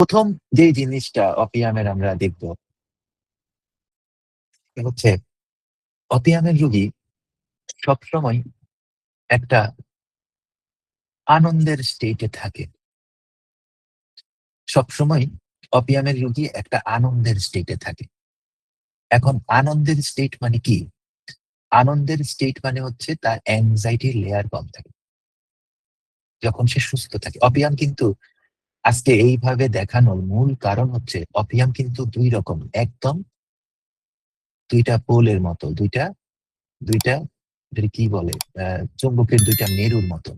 প্রথম যে জিনিসটা অপিয়ামের আমরা দেখব হচ্ছে অপিয়ামের রোগী সবসময় একটা আনন্দের স্টেটে থাকে। সবসময় অপিয়ামের রোগী একটা আনন্দের স্টেটে থাকে। এখন আনন্দের স্টেট মানে কি? আনন্দের স্টেট মানে হচ্ছে তার অ্যাংজাইটির লেয়ার কম থাকে যখন সে সুস্থ থাকে। অপিয়াম কিন্তু আজকে এইভাবে দেখানোর মূল কারণ হচ্ছে অপিয়াম কিন্তু দুই রকম, একদম দুইটা পোলের মতো, দুইটা দুইটা এটাকে কি বলে, চুম্বকের দুইটা মেরুর মতো।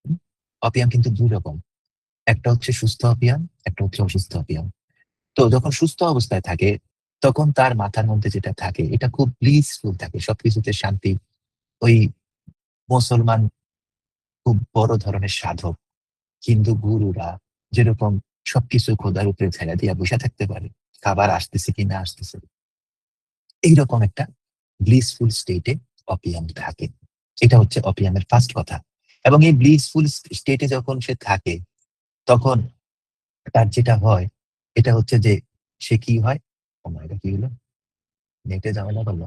হুম? অপিয়াম কিন্তু দুই রকম, একটা হচ্ছে সুস্থ অপিয়াম, একটা হচ্ছে অসুস্থ অপিয়াম। তো যখন সুস্থ অবস্থায় থাকে তখন তার মাথার মধ্যে যেটা থাকে এটা খুব ব্লিসফুল থাকে, সবকিছুতে শান্তি। ওই মুসলমান খুব বড় ধরনের সাধক, হিন্দু গুরুরা যেরকম সবকিছু খোদার উপরে ছেড়ে দিয়া বসে থাকতে পারে, খাবার আসতেছে কি না আসতেছে, এইরকম একটা ব্লিসফুল স্টেটে অপিয়াম থাকে। এটা হচ্ছে অপিয়ামের ফার্স্ট কথা। এবং এই ব্লিসফুল স্টেটে যখন সে থাকে তখন তার যেটা হয় এটা হচ্ছে যে সে কি হয়, ও মাই গড, কি হলো, নেটে ঝামেলা করলো,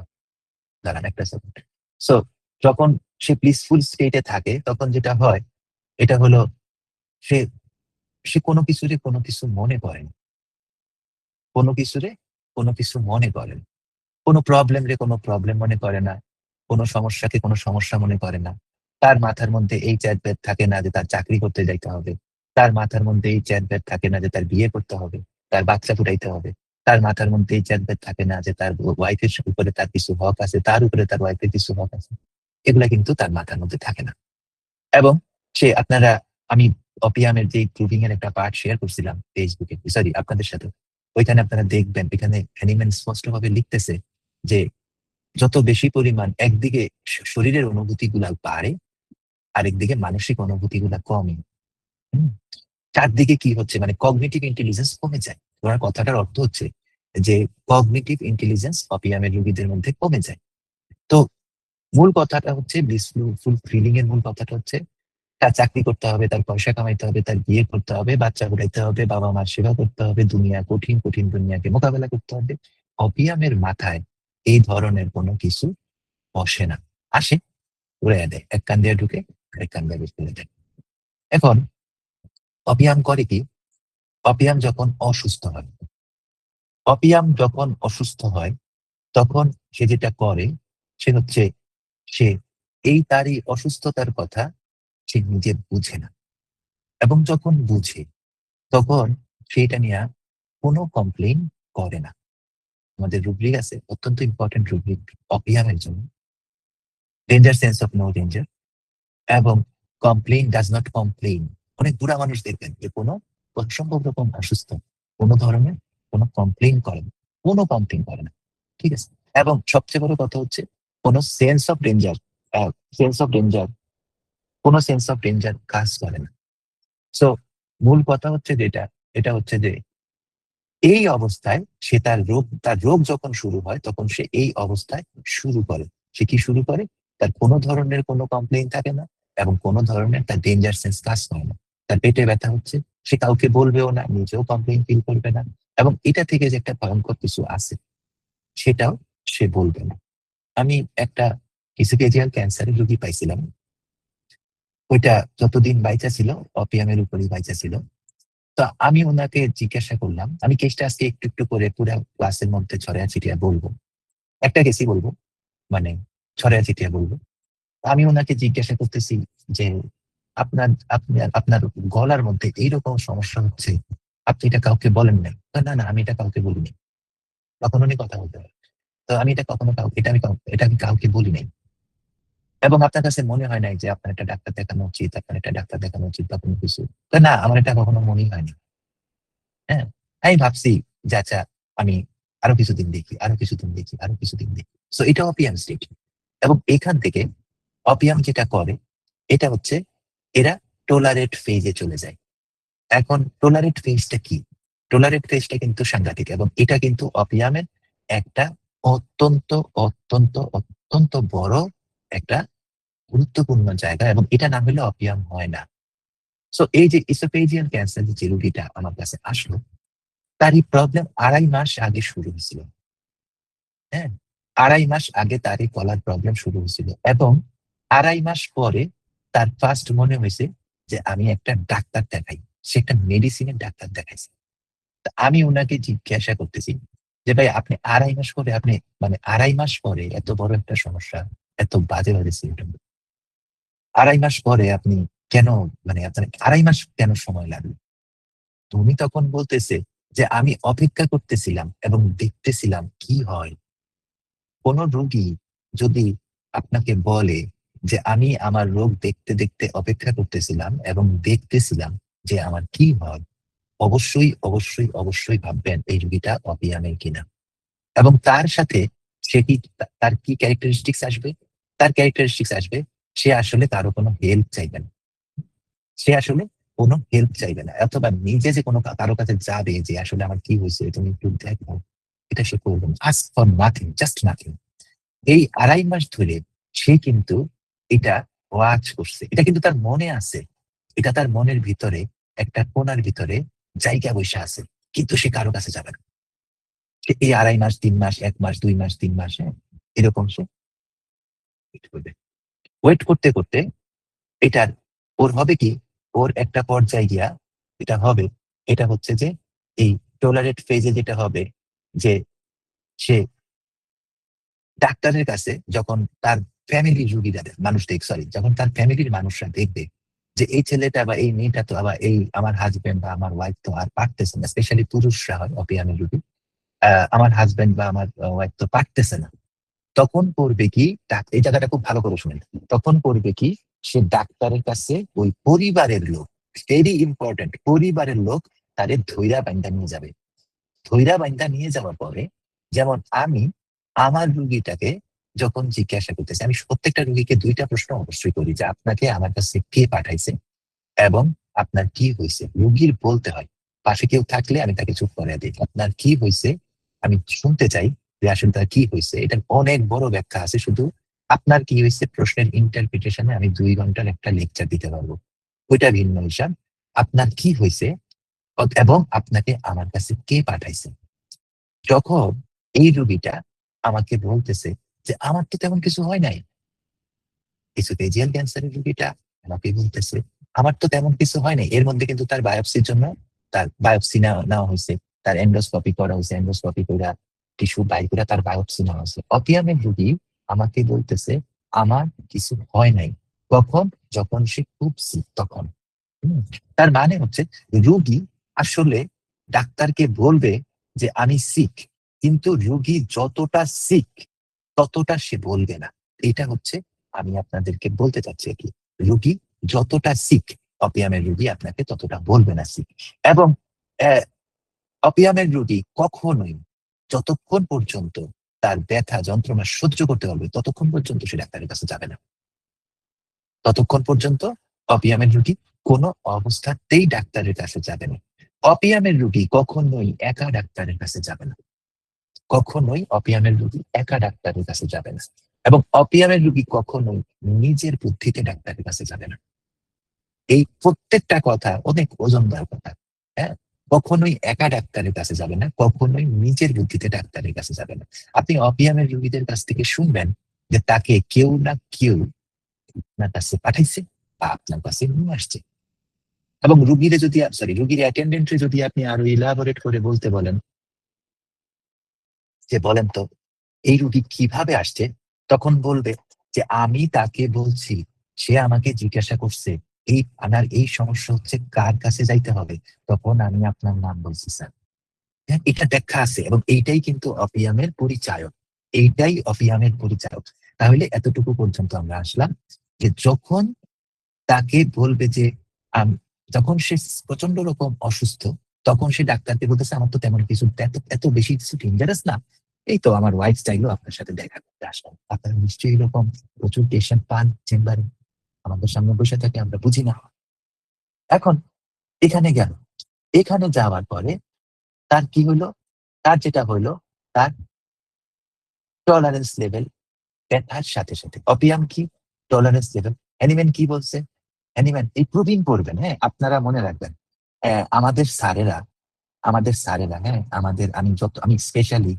দাঁড়ান একটা সেকেন্ড। সো যখন সে ব্লিসফুল স্টেটে থাকে তখন যেটা হয় এটা হলো সে সে কোনো কিছুরে কোনো কিছু মনে করে না, কোনো কিছুরে কোনো কিছু মনে করে না, কোনো প্রবলেম রে কোনো প্রবলেম মনে করে না, কোনো সমস্যাকে কোনো সমস্যা মনে করে না। তার মাথার মধ্যে এই চ্যাট থাকে না যে তার চাকরি করতে যাইতে হবে। তার মাথার মধ্যে এই চ্যাট থাকে না যে তার বিয়ে করতে হবে, তার বাচ্চা ফুটাইতে হবে। তার মাথার মধ্যে এই চ্যাট থাকে না যে তার ওয়াইফের উপরে তার কিছু হক আছে, তার উপরে তার ওয়াইফের কিছু হক আছে। এগুলা কিন্তু তার মাথার মধ্যে থাকে না। এবং আপনারা, আমি অপিয়ামের যে প্রুভিং এর একটা পার্ট শেয়ার করছিলাম ফেসবুকে, সরি আপনাদের সাথে, ওইখানে আপনারা দেখবেন এখানে অ্যানিম্যান স্পষ্টভাবে লিখতেছে যে যত বেশি পরিমাণ একদিকে শরীরের অনুভূতি গুলা বাড়ে, আরেকদিকে মানসিক অনুভূতি গুলা কমে। হুম? চারদিকে কি হচ্ছে, মানে কগনিটিভ ইন্টেলিজেন্স কমে যায়। ওনার কথাটার অর্থ হচ্ছে যে কগনিটিভ ইন্টেলিজেন্স অপিয়ামের রোগীদের মধ্যে কমে যায়। তো মূল কথাটা হচ্ছে ব্লিসফুল ফিলিং এর মূল কথাটা হচ্ছে তার চাকরি করতে হবে, তার পয়সা কামাইতে হবে, তার বিয়ে করতে হবে, বাচ্চা ঘুরাইতে হবে, বাবা মার সেবা করতে হবে, দুনিয়া কঠিন কঠিন দুনিয়াকে মোকাবেলা করতে হবে। অপিয়ামের মাথায় এই ধরনের কোনো কিছু বসে না, আসে উড়াইয়া দেয়, এক কান দিয়ে ঢুকে আরেক কান দিয়ে বের করে দেয়। এখন অপিয়াম করে কি, অপিয়াম যখন অসুস্থ হয়, অপিয়াম যখন অসুস্থ হয় তখন সে যেটা করে সে হচ্ছে সে তারই অসুস্থতার কথা সে নিজে বুঝে না, এবং যখন বুঝে তখন সেটা নিয়ে কোনো কমপ্লেইন করে না। আমাদের রুব্রিক আছে, অত্যন্ত ইম্পর্টেন্ট রুব্রিক অপিয়ামের জন্য, danger sense of no danger এবং কমপ্লেইন ডাজ নট কমপ্লেইন। অনেক বুড়া মানুষ দেখবেন যে কোনো অসম্ভব রকম অসুস্থ, কোনো ধরনের কোনো কমপ্লেইন করে না, কোনো কমপ্লেইন করে না। ঠিক আছে? এবং সবচেয়ে বড় কথা হচ্ছে কোনো sense of danger, sense of danger, কোনো সেন্স অফ ডেঞ্জার কাজ করে না। সো মূল কথা হচ্ছে যেটা, এটা হচ্ছে যে এই অবস্থায় সে তার রোগ যখন শুরু হয় তখন সে এই অবস্থায় শুরু করে। সে কি শুরু করে? তার কোনো ধরনের কোনো কমপ্লেইন থাকে না এবং কোনো ধরনের তার ডেঞ্জার সেন্স কাজ করে না। তার পেটে ব্যথা হচ্ছে, সে কাউকে বলবেও না, নিজেও কমপ্লেইন ফিল করবে না। এবং এটা থেকে যে একটা ভয়ঙ্কর কিছু আছে সেটাও সে বলবে না। আমি একটা ইসোফেজিয়াল ক্যান্সারের রোগী পাইছিলাম। ওইটা যতদিন বাইচা ছিল অপিয়ামের উপরই বাইচা ছিল। তো আমি ওনাকে জিজ্ঞাসা করলাম, আমি কেসটা আজকে একটু একটু করে পুরো ক্লাসের মধ্যে ছড়াইয়া ছিটিয়া বলবো, একটা কেসই বলবো, মানে ছড়াইয়া ছিটিয়া বলবো। আমি ওনাকে জিজ্ঞাসা করতেছি যে আপনার গলার মধ্যে এইরকম সমস্যা হচ্ছে, আপনি এটা কাউকে বলেন নাই? না না, আমি এটা কাউকে বলিনি। তখন উনি কথা বলতে পারেন, তো আমি এটা কখনো কাউকে, এটা আমি কাউকে বলি নাই। এবং আপনার কাছে মনে হয় নাই যে আপনার একটা ডাক্তার দেখানো উচিত, আপনার একটা ডাক্তার দেখানো উচিত বা কোনো কিছু? না, আমার এটা কখনো মনেই হয়নি। হ্যাঁ, আমি ভাবছি যে আচ্ছা, আমি আরো কিছুদিন দেখি, আরো কিছুদিন দেখি, আরো কিছুদিন দেখি। সো এটা অপিয়াম স্টেট। এবং এখান থেকে অপিয়াম যেটা করে এটা হচ্ছে এরা টোলারেট ফেজে চলে যায়। এখন টোলারেট ফেজটা কি? টোলারেট ফেজটা কিন্তু সাংঘাতিক, এবং এটা কিন্তু অপিয়ামের একটা অত্যন্ত অত্যন্ত অত্যন্ত বড় একটা গুরুত্বপূর্ণ জায়গা, এবং এটা না হলে অপিয়াম হয় না। সো এই যে ইসোফেজিয়াল ক্যান্সার যে রোগীটা আমার কাছে আসলো, তার এই প্রবলেম ২.৫ মাস আগে শুরু হয়েছিল। হ্যাঁ? ২.৫ মাস আগে তার এই গলার প্রবলেম শুরু হয়েছিল এবং ২.৫ মাস পরে তার ফার্স্ট মনে হইছে যে আমি একটা ডাক্তার দেখাই। সে একটা মেডিসিনের ডাক্তার দেখাইছে। তা আমি উনাকে জিজ্ঞাসা করতেছি যে, "ভাই আপনি ২.৫ মাস পরে আপনি মানে ২.৫ মাস পরে এত বড় একটা সমস্যা, এত বাজে, বাজে সিম্পটম ২.৫ মাস পরে আপনি কেন মানে আপনার ২.৫ মাস কেন সময় লাগলো?" তো উনি তখন বলতেছে যে, "আমি অপেক্ষা করতেছিলাম এবং দেখতেছিলাম কি হয়। কোন রোগী যদি আপনাকে বলে যে, আমি আমার রোগ দেখতে, দেখতে অপেক্ষা করতেছিলাম এবং দেখতেছিলাম যে আমার কি হয়, অবশ্যই, অবশ্যই, অবশ্যই ভাববেন এই রোগীটা অবিয়ামের কিনা। এবং তার সাথে সে কি তার কি ক্যারেক্টারিস্টিক্স আসবে? তার ক্যারেক্টারিস্টিক্স আসবে সে আসলে কারো কোনো হেল্প চাইবে না। সে আসলে কোনো হেল্প চাইবে না। অথবা নিজে যে কোনো কারো কাছে যাবে যে আসলে আমার কি হইছে তুমি একটু দেখো। এটা সে করবে না। ask for nothing, just nothing. এই ২.৫ মাস ধরে সে কিন্তু এটা ওয়াচ করছে। এটা কিন্তু তার মনে আছে। এটা তার মনের ভিতরে একটা কোণার ভিতরে জায়গা বইসা আছে। কিন্তু সে কারো কাছে যাবে না। সে এই ২.৫ মাস, ৩ মাস, ১ মাস, ২ মাস, ৩ মাস, হ্যাঁ? এরকম সে ওয়েট করবে। ওয়েট করতে, করতে এটার ওর হবে কি? ওর একটা পর্যায়ে গিয়া যেটা হবে, এটা হচ্ছে যে এই টলারেট ফেজ এ যেটা হবে যে সে ডাক্তারের কাছে যখন তার ফ্যামিলির রোগীরা মানুষ সরি যখন তার ফ্যামিলির মানুষরা দেখবে যে এই ছেলেটা বা এই মেয়েটা তো আবার এই আমার হাসব্যান্ড বা আমার ওয়াইফ তো আর পারতেছে না। স্পেশালি পুরুষরা হয় অপিয়ামের রোগী। আমার হাসব্যান্ড বা আমার ওয়াইফ তো পারতেছে না। তখন করবে কি এই জায়গাটা খুব ভালো করে শুনেন। তখন করবে কি সে ডাক্তারের কাছে ওই পরিবারের লোক ভেরি ইম্পোর্টেন্ট পরিবারের লোক তারে ধইরা বাইন্ধা নিয়ে যাবে। ধইরা বাইন্ধা নিয়ে যাওয়ার পরে যেমন আমি আমার রুগীটাকে যখন জিজ্ঞাসা করতেছি, আমি প্রত্যেকটা রুগীকে ২ টা প্রশ্ন অবশ্যই করি যে, "আপনাকে আমার কাছে কে পাঠাইছে এবং আপনার কি হইছে?" রুগীর বলতে হয়। পাশে কেউ থাকলে আমি তাকে চুপ করাইয়া দেই। "আপনার কি হইছে?" আমি শুনতে চাই যে আসলে তার কি হইছে। এটার অনেক বড় ব্যাখ্যা আছে। শুধু আপনার কি হইছে প্রশ্নের ইন্টারপ্রিটেশন এ আমি ২ ঘন্টার একটা লেকচার দিতে পারব। ওইটা ভিন্ন হিসাব। আপনার কি হইছে এবং আপনাকে আমার কাছে কে পাঠাইছে? যখন এই রোগীটা আমাকে বলতেছে যে, "আমার তো তেমন কিছু হয় নাই।" এসোফেজিয়াল ক্যান্সারের রোগীটা আমাকে বলতেছে, "আমার তো তেমন কিছু হয় নাই।" এর মধ্যে কিন্তু তার বায়োপসির জন্য তার বায়োপসি নেওয়া হইছে। তার এন্ডোস্কোপি করা হইছে। এন্ডোস্কোপি কইরা টিস্যু বাইর কইরা তার বায়োপসি নেওয়া হইছে। অপিয়ামের রোগী আমাকে বলতেছে, "আমার কিছু হয় নাই।" কখন? যখন সে খুব সিক তখন। হুম? তার মানে হচ্ছে রোগী আসলে ডাক্তারকে বলবে যে, "আমি সিক।" কিন্তু রোগী যতটা সিক ততটা সে বলবে না। এটা হচ্ছে আমি আপনাদেরকে বলতে চাচ্ছি আরকি। রোগী যতটা সিক, অপিয়ামের রোগী আপনাকে ততটা বলবে না সিক। এবং অ্যা অপিয়ামের রোগী কখনোই যতক্ষণ পর্যন্ত তার ব্যথা যন্ত্রণা সহ্য করতে পারবে, ততক্ষণ পর্যন্ত সে ডাক্তারের কাছে যাবে না। ততক্ষণ পর্যন্ত অপিয়ামের রোগী কোন অবস্থাতেই ডাক্তারের কাছে যাবে না। অপিয়ামের রোগী কখনোই একা ডাক্তারের কাছে যাবে না। কখনোই অপিয়ামের রোগী একা ডাক্তারের কাছে যাবে না। এবং অপিয়ামের রোগী কখনোই নিজের বুদ্ধিতে ডাক্তারের কাছে যাবে না। এই প্রত্যেকটা কথা অনেক ওজনদার কথা। হ্যাঁ? কখনোই একা ডাক্তারের কাছে যাবে না। কখনোই নিজের বুদ্ধিতে ডাক্তারের কাছে যাবে না। আপনি অপিয়ামের রোগীদের কাছ থেকে শুনবেন যে তাকে কেউ না কেউ আপনার কাছে পাঠাইছে বা আপনার কাছে নিয়ে আসছে। এবং রোগীর অ্যাটেন্ডেন্ট রে যদি আপনি আরো ইলাবোরেট করে বলতে বলেন যে, "বলেন তো এই রোগী কিভাবে আসছে?" তখন বলবে যে, "আমি তাকে বলছি, সে আমাকে জিজ্ঞাসা করছে, আমার এই সমস্যা হচ্ছে কার কাছে যাইতে হবে?" তখন আমি আপনার নাম বলছি স্যার। হ্যাঁ? এটা ব্যাখ্যা আছে এবং এইটাই কিন্তু অপিয়ামের পরিচায়ক। এইটাই অপিয়ামের পরিচায়ক। তাহলে এতটুকু পর্যন্ত আমরা আসলাম যে যখন তাকে বলবে যে আম যখন সে প্রচন্ড রকম অসুস্থ, তখন সে ডাক্তারকে বলতেছে, "আমার তো তেমন কিছু এত বেশি কিছু ডেঞ্জারাস না। এই তো আমার ওয়াইফ চাইলো আপনার সাথে দেখা করতে আসলাম। আপনারা নিশ্চয়ই এরকম প্রচুর পেশেন্ট পান চেম্বারে। আমাদের সামনে বসে থাকে আমরা বুঝি না।" এখন এখানে গেল। এখানে যাওয়ার পরে তার কি হইল? তার যেটা হইল, তার টলারেন্স লেভেল ব্যথার সাথে, সাথে। অপিয়াম কি? Tolerance level. হ্যানিম্যান কি বলছে? হ্যানিম্যান এই প্রবীণ পড়বেন, হ্যাঁ? আপনারা মনে রাখবেন। আমাদের স্যারেরা আমাদের স্যারেরা, হ্যাঁ, আমি স্পেশালি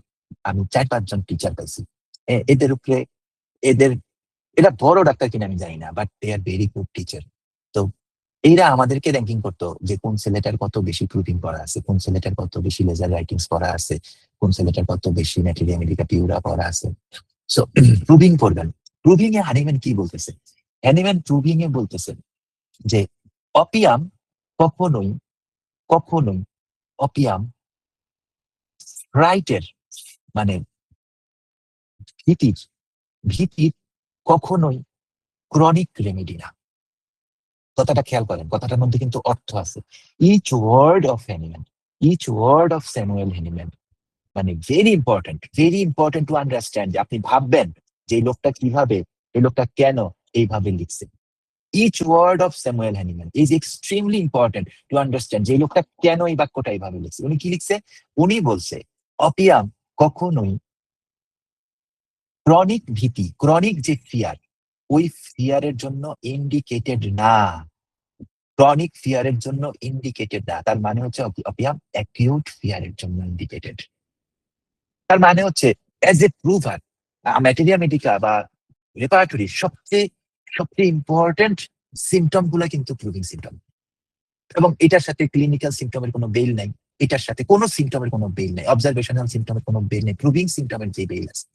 আমি ৪-৫ জন টিচার পাইছি। এদের উপরে এদের এরা বড় ডাক্তার কিনা আমি জানি না, but they are very good teacher. তো এইরা আমাদেরকে র‍্যাংকিং করতো যে কোন ছেলেটার কত বেশি প্রোটিন পড়া আছে, কোন ছেলেটার কত বেশি লেজার রাইটিংস পড়া আছে, কোন ছেলেটার কত বেশি ম্যাটেরিয়া মেডিকা পিউরা পড়া আছে। সো প্রুভিং করবেন। প্রুভিং এ হানিম্যান কি বলতেছে? হানিম্যান প্রুভিং এ বলতেছে যে অপিয়াম কখনোই কখনোই অপিয়াম রাইটের মানে ভীতির ভীতির কখনোই ক্রনিক রেমেডি না। কথাটা খেয়াল করেন, কথাটার মধ্যে কিন্তু অর্থ আছে। Each word of Hahnemann, each word of Samuel Hahnemann মানে ভেরি ইম্পর্টেন্ট টু আন্ডারস্ট্যান্ড। যে আপনি ভাববেন যে এই লোকটা কেন এইভাবে লিখছে। Each word of Samuel Hahnemann is extremely important to understand যে এই লোকটা কেন এই বাক্যটা এইভাবে লিখছে। উনি কি লিখছে? উনি বলছে অপিয়াম কখনোই ক্রনিক ভীতি, ক্রনিক যে ফিয়ার, ওই ফিয়ারের জন্য ইন্ডিকেটেড না। ক্রনিক ফিয়ারের জন্য ইন্ডিকেটেড না। তার মানে হচ্ছে অপিয়াম অ্যাকিউট ফিয়ারের জন্য ইন্ডিকেটেড। তার মানে হচ্ছে অ্যাজ এ প্রুভার ম্যাটেরিয়া মেডিকা বা রেপার্টরি সবচেয়ে ইম্পর্টেন্ট সিমটম গুলা কিন্তু প্রুভিং সিমটম, এবং এটার সাথে ক্লিনিক্যাল সিমটমের কোনো বেল নাই। এটার সাথে কোনো সিমটমের কোনো বেল নাই, অবজারভেশনাল সিমটমের কোনো বেল নেই, প্রুভিং সিমটমের যে বেল আছে।